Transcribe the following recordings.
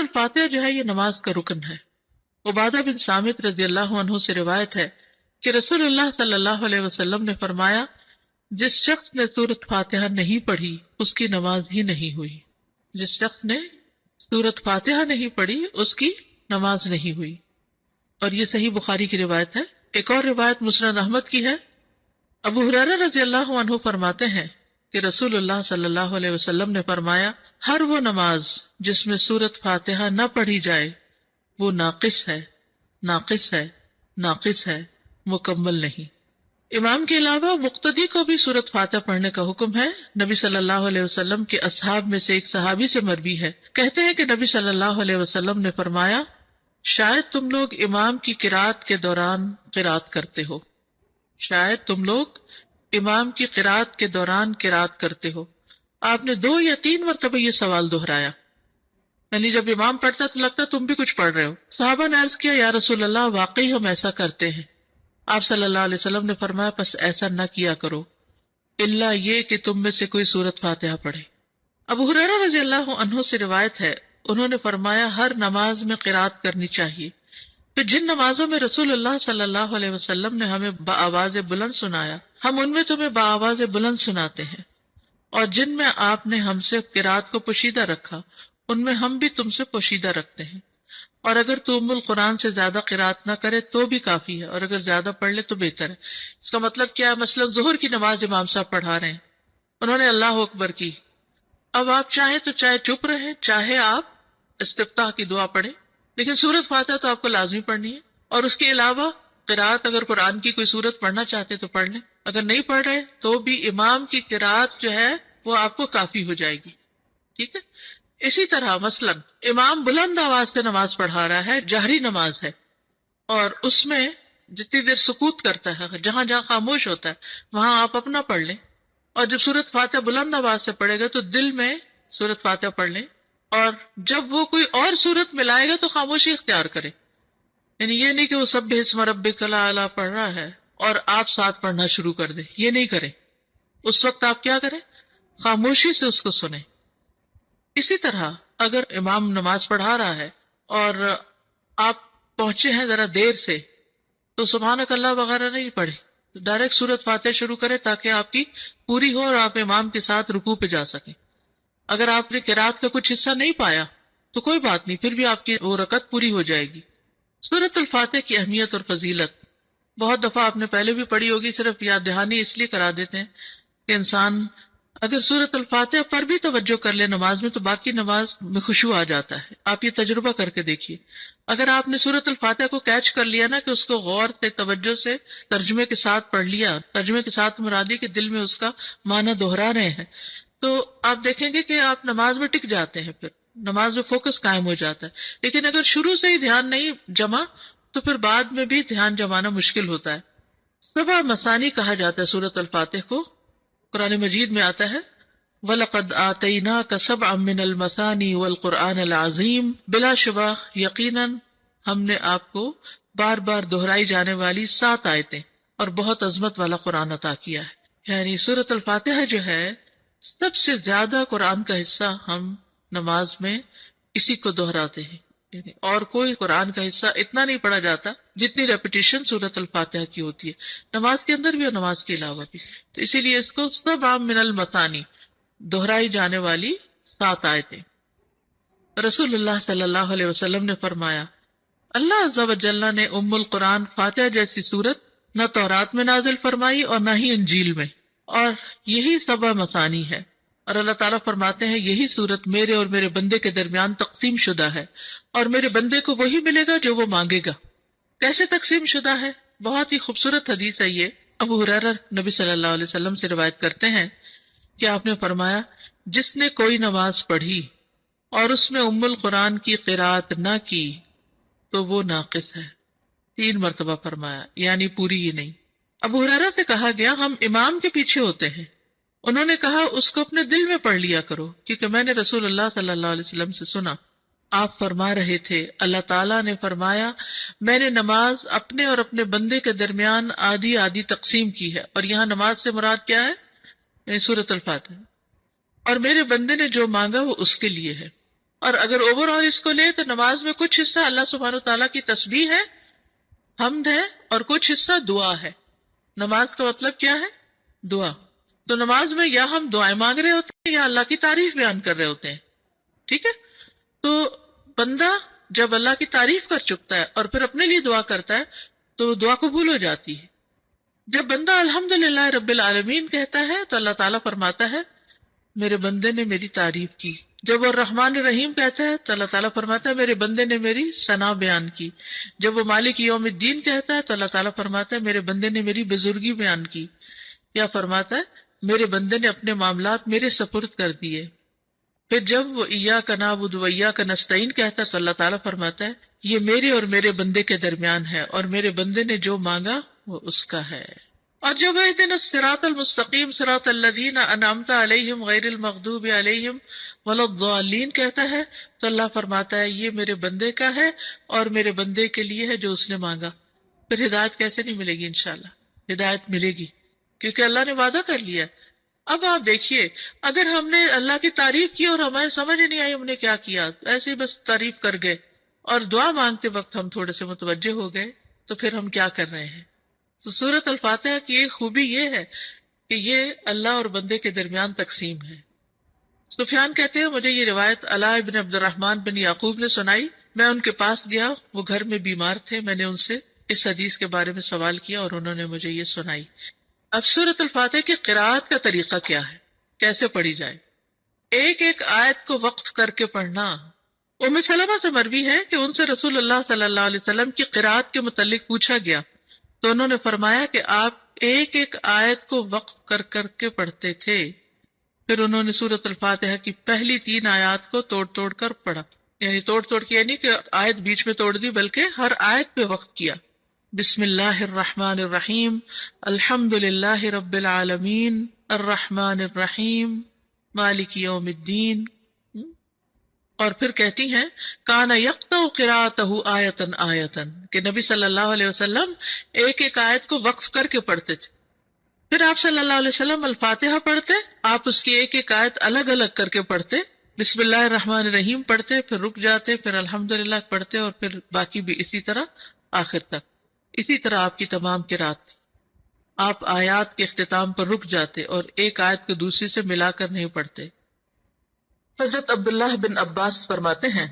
الفاتحہ جو ہے یہ نماز کا رکن ہے۔ عبادہ بن صامت رضی اللہ عنہ سے روایت ہے کہ رسول اللہ صلی اللہ علیہ وسلم نے فرمایا، جس شخص نے سورۃ فاتحہ نہیں پڑھی اس کی نماز ہی نہیں ہوئی۔ جس شخص نے سورۃ فاتحہ نہیں پڑھی اس کی نماز نہیں ہوئی، اور یہ صحیح بخاری کی روایت ہے۔ ایک اور روایت مسند احمد کی ہے۔ ابو ہریرہ رضی اللہ عنہ فرماتے ہیں کہ رسول اللہ صلی اللہ علیہ وسلم نے فرمایا، ہر وہ نماز جس میں سورۃ فاتحہ نہ پڑھی جائے وہ ناقص ہے، ناقص ہے، ناقص ہے، مکمل نہیں۔ امام کے علاوہ مقتدی کو بھی سورۃ فاتحہ پڑھنے کا حکم ہے۔ نبی صلی اللہ علیہ وسلم کے اصحاب میں سے ایک صحابی سے مروی ہے، کہتے ہیں کہ نبی صلی اللہ علیہ وسلم نے فرمایا، شاید تم لوگ امام کی قرات کے دوران قرات کرتے ہو، شاید تم لوگ امام کی قرات کے دوران قرات کرتے ہو۔ آپ نے 2 یا 3 مرتبہ یہ سوال دہرایا، یعنی جب امام پڑھتا تو لگتا تم بھی کچھ پڑھ رہے ہو۔ صحابہ نے عرض کیا، یا رسول اللہ واقعی ہم ایسا کرتے ہیں۔ آپ صلی اللہ علیہ وسلم نے فرمایا، پس ایسا نہ کیا کرو الا یہ کہ تم میں سے کوئی سورۃ فاتحہ پڑھے۔ ابو ہریرہ رضی اللہ عنہ سے روایت ہے، انہوں نے فرمایا، ہر نماز میں قرات کرنی چاہیے۔ پھر جن نمازوں میں رسول اللہ صلی اللہ علیہ وسلم نے ہمیں بآواز بلند سنایا، ہم ان میں تمہیں بآواز بلند سناتے ہیں، اور جن میں آپ نے ہم سے قرات کو پوشیدہ رکھا ان میں ہم بھی تم سے پوشیدہ رکھتے ہیں، اور اگر تو ام القرآن سے زیادہ قرات نہ کرے تو بھی کافی ہے، اور اگر زیادہ پڑھ لے تو بہتر ہے۔ اس کا مطلب کیا ہے؟ مثلا ظہر کی نماز امام صاحب پڑھا رہے ہیں، انہوں نے اللہ اکبر کی، اب آپ چاہیں تو چاہے چپ رہیں، چاہے آپ استفتاح کی دعا پڑھیں، لیکن سورۃ فاتحہ تو آپ کو لازمی پڑھنی ہے، اور اس کے علاوہ قرات اگر قرآن کی کوئی سورت پڑھنا چاہتے تو پڑھ لیں، اگر نہیں پڑھ رہے تو بھی امام کی قرات جو ہے وہ آپ کو کافی ہو جائے گی، ٹھیک ہے۔ اسی طرح مثلا امام بلند آواز سے نماز پڑھا رہا ہے، جہری نماز ہے، اور اس میں جتنی دیر سکوت کرتا ہے، جہاں جہاں خاموش ہوتا ہے وہاں آپ اپنا پڑھ لیں، اور جب سورۃ فاتحہ بلند آواز سے پڑھے گا تو دل میں سورۃ فاتحہ پڑھ لیں، اور جب وہ کوئی اور سورت ملائے گا تو خاموشی اختیار کرے، یعنی یہ نہیں کہ وہ سبح اسم ربک الاعلی پڑھ رہا ہے اور آپ ساتھ پڑھنا شروع کر دیں، یہ نہیں کریں۔ اس وقت آپ کیا کریں؟ خاموشی سے اس کو سنیں۔ اسی طرح اگر امام نماز پڑھا رہا ہے اور آپ پہنچے ہیں ذرا دیر سے تو سبحانک اللہ وغیرہ نہیں پڑھے، ڈائریکٹ سورۃ فاتحہ شروع کریں تاکہ آپ کی پوری ہو اور آپ امام کے ساتھ رکوع پہ جا سکیں۔ اگر آپ نے قرات کا کچھ حصہ نہیں پایا تو کوئی بات نہیں، پھر بھی آپ کی وہ رکعت پوری ہو جائے گی۔ سورۃ الفاتحہ کی اہمیت اور فضیلت بہت دفعہ آپ نے پہلے بھی پڑھی ہوگی، صرف یاد دہانی اس لیے کرا دیتے ہیں کہ انسان اگر سورۃ الفاتحہ پر بھی توجہ کر لے نماز میں تو باقی نماز میں خشوع آ جاتا ہے۔ آپ یہ تجربہ کر کے دیکھیے، اگر آپ نے سورۃ الفاتحہ کو کیچ کر لیا نا کہ اس کو غور سے توجہ سے ترجمے کے ساتھ پڑھ لیا، ترجمے کے ساتھ مرادی کے دل میں اس کا معنی دہرا رہے ہیں، تو آپ دیکھیں گے کہ آپ نماز میں ٹک جاتے ہیں، پھر نماز میں فوکس قائم ہو جاتا ہے۔ لیکن اگر شروع سے ہی دھیان نہیں جمع تو پھر بعد میں بھی دھیان جمانا مشکل ہوتا ہے۔ 7 مثانی کہا جاتا ہے سورۃ الفاتحہ کو، قرآن مجید میں آتا ہے وَلَقَدْ آتَيْنَاكَ سَبْعًا مِّنَ الْمَثَانِي وَالْقُرْآنَ الْعَظِيمِ، بلا شبہ یقیناً ہم نے آپ کو بار بار دہرائی جانے والی 7 آیتیں اور بہت عظمت والا قرآن عطا کیا ہے۔ یعنی سورۃ الفاتحہ جو ہے سب سے زیادہ قرآن کا حصہ ہم نماز میں اسی کو دہراتے ہیں، یعنی اور کوئی قرآن کا حصہ اتنا نہیں پڑھا جاتا جتنی ریپیٹیشن سورۃ الفاتحہ کی ہوتی ہے، نماز کے اندر بھی اور نماز کے علاوہ بھی۔ تو اسی لیے اس کو سبع من المثانی، دہرائی جانے والی 7 آیتیں۔ رسول اللہ صلی اللہ علیہ وسلم نے فرمایا، اللہ عز و جل نے ام القرآن فاتحہ جیسی سورت نہ تورات میں نازل فرمائی اور نہ ہی انجیل میں، اور یہی 7 مثانی ہے، اور اللہ تعالیٰ فرماتے ہیں یہی سورت میرے اور میرے بندے کے درمیان تقسیم شدہ ہے، اور میرے بندے کو وہی ملے گا جو وہ مانگے گا۔ کیسے تقسیم شدہ ہے؟ بہت ہی خوبصورت حدیث ہے یہ۔ ابو ہریرہ نبی صلی اللہ علیہ وسلم سے روایت کرتے ہیں کہ آپ نے فرمایا، جس نے کوئی نماز پڑھی اور اس میں ام القرآن کی قرات نہ کی تو وہ ناقص ہے۔ 3 مرتبہ فرمایا، یعنی پوری ہی نہیں۔ ابو ہریرہ سے کہا گیا، ہم امام کے پیچھے ہوتے ہیں، انہوں نے کہا اس کو اپنے دل میں پڑھ لیا کرو، کیونکہ میں نے رسول اللہ صلی اللہ علیہ وسلم سے سنا، آپ فرما رہے تھے اللہ تعالیٰ نے فرمایا میں نے نماز اپنے اور اپنے بندے کے درمیان آدھی آدھی تقسیم کی ہے، اور یہاں نماز سے مراد کیا ہے؟ سورۃ الفاتحہ، اور میرے بندے نے جو مانگا وہ اس کے لیے ہے۔ اور اگر اوور آل اس کو لے تو نماز میں کچھ حصہ اللہ سبحانہ تعالیٰ کی تسبیح ہے، حمد ہے، اور کچھ حصہ دعا ہے۔ نماز کا مطلب کیا ہے؟ دعا۔ تو نماز میں یا ہم دعائیں مانگ رہے ہوتے ہیں یا اللہ کی تعریف بیان کر رہے ہوتے ہیں، ٹھیک ہے؟ تو بندہ جب اللہ کی تعریف کر چکتا ہے اور پھر اپنے لیے دعا کرتا ہے تو دعا قبول ہو جاتی ہے۔ جب بندہ الحمدللہ رب العالمین کہتا ہے تو اللہ تعالیٰ فرماتا ہے میرے بندے نے میری تعریف کی۔ جب وہ الرحمن الرحیم کہتا ہے تو اللہ تعالیٰ فرماتا ہے میرے بندے نے میری ثنا بیان کی۔ جب وہ مالک یوم الدین کہتا ہے تو اللہ تعالیٰ فرماتا ہے میرے بندے نے میری بزرگی بیان کی، یا فرماتا ہے میرے بندے نے اپنے معاملات میرے سپرد کر دیے۔ پھر جب وہ ایاک نعبد و ایاک نستعین کہتا ہے تو اللہ تعالیٰ فرماتا ہے یہ میرے اور میرے بندے کے درمیان ہے، اور میرے بندے نے جو مانگا وہ اس کا ہے۔ اور جب اہدنا الصراط المستقیم صراط الذین انعمت علیہم غیر المغضوب علیہم ولا الضالین کہتا ہے تو اللہ فرماتا ہے یہ میرے بندے کا ہے اور میرے بندے کے لیے ہے جو اس نے مانگا۔ پھر ہدایت کیسے نہیں ملے گی؟ انشاءاللہ ہدایت ملے گی، کیونکہ اللہ نے وعدہ کر لیا۔ اب آپ دیکھیے، اگر ہم نے اللہ کی تعریف کی اور ہمیں سمجھ ہی نہیں آئی ہم نے کیا کیا، ایسے ہی بس تعریف کر گئے اور دعا مانگتے وقت ہم تھوڑے سے متوجہ ہو گئے، تو پھر ہم کیا کر رہے ہیں؟ تو سورۃ الفاتحہ کی ایک خوبی یہ ہے کہ یہ اللہ اور بندے کے درمیان تقسیم ہے۔ سفیان کہتے ہیں مجھے یہ روایت علاء بن عبد الرحمن بن یعقوب نے سنائی، میں ان کے پاس گیا، وہ گھر میں بیمار تھے، میں نے ان سے اس حدیث کے بارے میں سوال کیا اور انہوں نے مجھے یہ سنائی۔ اب سورۃ الفاتحہ کی قراءت کا طریقہ کیا ہے، کیسے پڑھی جائے؟ ایک ایک آیت کو وقف کر کے پڑھنا۔ ام سلمہ سے مروی ہے کہ ان سے رسول اللہ صلی اللہ علیہ وسلم کی قراءت کے متعلق پوچھا گیا تو انہوں نے فرمایا کہ آپ ایک ایک آیت کو وقف کر کر کے پڑھتے تھے۔ پھر انہوں نے سورۃ الفاتحہ کی پہلی 3 آیات کو توڑ توڑ کر پڑھا، یعنی توڑ توڑ کے یعنی کہ آیت بیچ میں توڑ دی، بلکہ ہر آیت پہ وقف کیا۔ بسم اللہ الرحمن الرحیم، الحمد للہ رب العالمین، الرحمن الرحیم، مالک یوم الدین۔ اور پھر کہتی ہیں کان یقطع قراءتہ آیتن آیتن، کہ نبی صلی اللہ علیہ وسلم ایک ایک آیت کو وقف کر کے پڑھتے تھے۔ پھر آپ صلی اللہ علیہ وسلم الفاتحہ پڑھتے، آپ اس کی ایک ایک آیت الگ الگ کر کے پڑھتے، بسم اللہ الرحمن الرحیم پڑھتے، پھر رک جاتے، پھر الحمدللہ پڑھتے، اور پھر باقی بھی اسی طرح آخر تک۔ اسی طرح آپ کی تمام قرات تھی۔ آپ آیات کے اختتام پر رک جاتے اور ایک آیت کو دوسری سے ملا کر نہیں پڑھتے۔ حضرت عبداللہ بن عباس فرماتے ہیں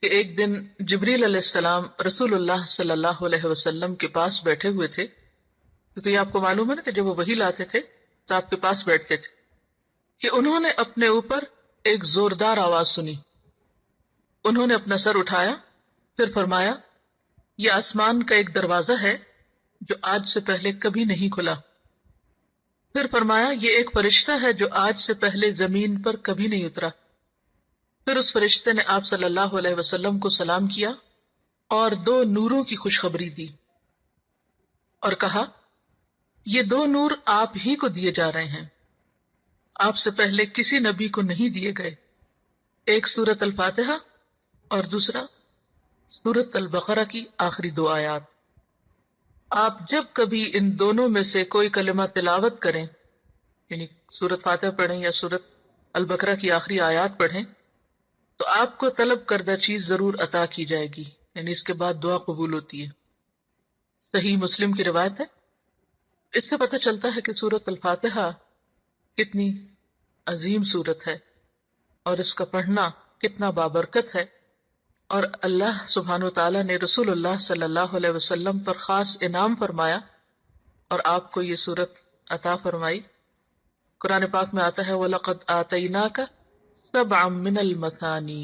کہ ایک دن جبریل علیہ السلام رسول اللہ صلی اللہ علیہ وسلم کے پاس بیٹھے ہوئے تھے، کیونکہ یہ آپ کو معلوم ہے نا کہ جب وہ وحی لاتے تھے تو آپ کے پاس بیٹھتے تھے، کہ انہوں نے اپنے اوپر ایک زوردار آواز سنی۔ انہوں نے اپنا سر اٹھایا، پھر فرمایا یہ آسمان کا ایک دروازہ ہے جو آج سے پہلے کبھی نہیں کھلا۔ پھر فرمایا یہ ایک فرشتہ ہے جو آج سے پہلے زمین پر کبھی نہیں اترا۔ پھر اس فرشتے نے آپ صلی اللہ علیہ وسلم کو سلام کیا اور 2 نوروں کی خوشخبری دی اور کہا یہ 2 نور آپ ہی کو دیے جا رہے ہیں، آپ سے پہلے کسی نبی کو نہیں دیے گئے، ایک سورۃ الفاتحہ اور دوسرا سورۃ البقرہ کی آخری 2 آیات۔ آپ جب کبھی ان دونوں میں سے کوئی کلمہ تلاوت کریں، یعنی سورۃ فاتحہ پڑھیں یا سورۃ البقرہ کی آخری آیات پڑھیں، تو آپ کو طلب کردہ چیز ضرور عطا کی جائے گی، یعنی اس کے بعد دعا قبول ہوتی ہے۔ صحیح مسلم کی روایت ہے۔ اس سے پتہ چلتا ہے کہ سورۃ الفاتحہ کتنی عظیم سورت ہے اور اس کا پڑھنا کتنا بابرکت ہے، اور اللہ سبحانہ و تعالیٰ نے رسول اللہ صلی اللہ علیہ وسلم پر خاص انعام فرمایا اور آپ کو یہ سورت عطا فرمائی۔ قرآن پاک میں آتا ہے وَلَقَدْ آتَيْنَاكَ سَبْعًا مِّنَ الْمَثَانِي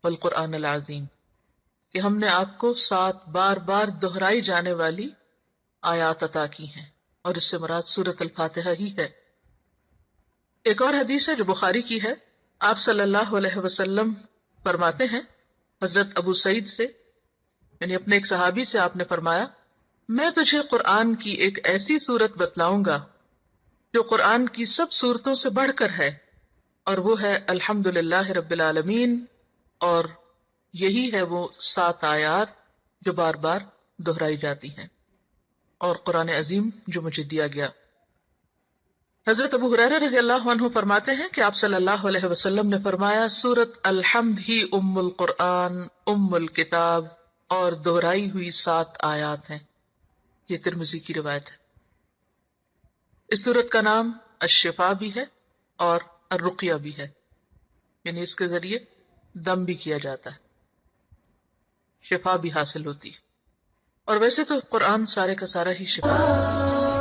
وَالْقُرْآنِ الْعَظِيمِ، کہ ہم نے آپ کو 7 بار بار دہرائی جانے والی آیات عطا کی ہیں، اور اس سے مراد سورۃ الفاتحہ ہی ہے۔ ایک اور حدیث ہے جو بخاری کی ہے، آپ صلی اللہ علیہ وسلم فرماتے ہیں حضرت ابو سعید سے، یعنی اپنے ایک صحابی سے، آپ نے فرمایا میں تجھے قرآن کی ایک ایسی سورت بتلاؤں گا جو قرآن کی سب سورتوں سے بڑھ کر ہے، اور وہ ہے الحمد للہ رب العالمین، اور یہی ہے وہ 7 آیات جو بار بار دہرائی جاتی ہیں، اور قرآن عظیم جو مجھے دیا گیا۔ حضرت ابو ہریرہ رضی اللہ عنہ فرماتے ہیں کہ آپ صلی اللہ علیہ وسلم نے فرمایا سورت الحمد ہی ام القرآن ام الکتاب اور دہرائی ہوئی 7 آیات ہیں۔ یہ ترمذی کی روایت ہے۔ اس سورت کا نام الشفا بھی ہے اور الرقیہ بھی ہے، یعنی اس کے ذریعے دم بھی کیا جاتا ہے، شفا بھی حاصل ہوتی ہے۔ اور ویسے تو قرآن سارے کا سارا ہی شفا ہے۔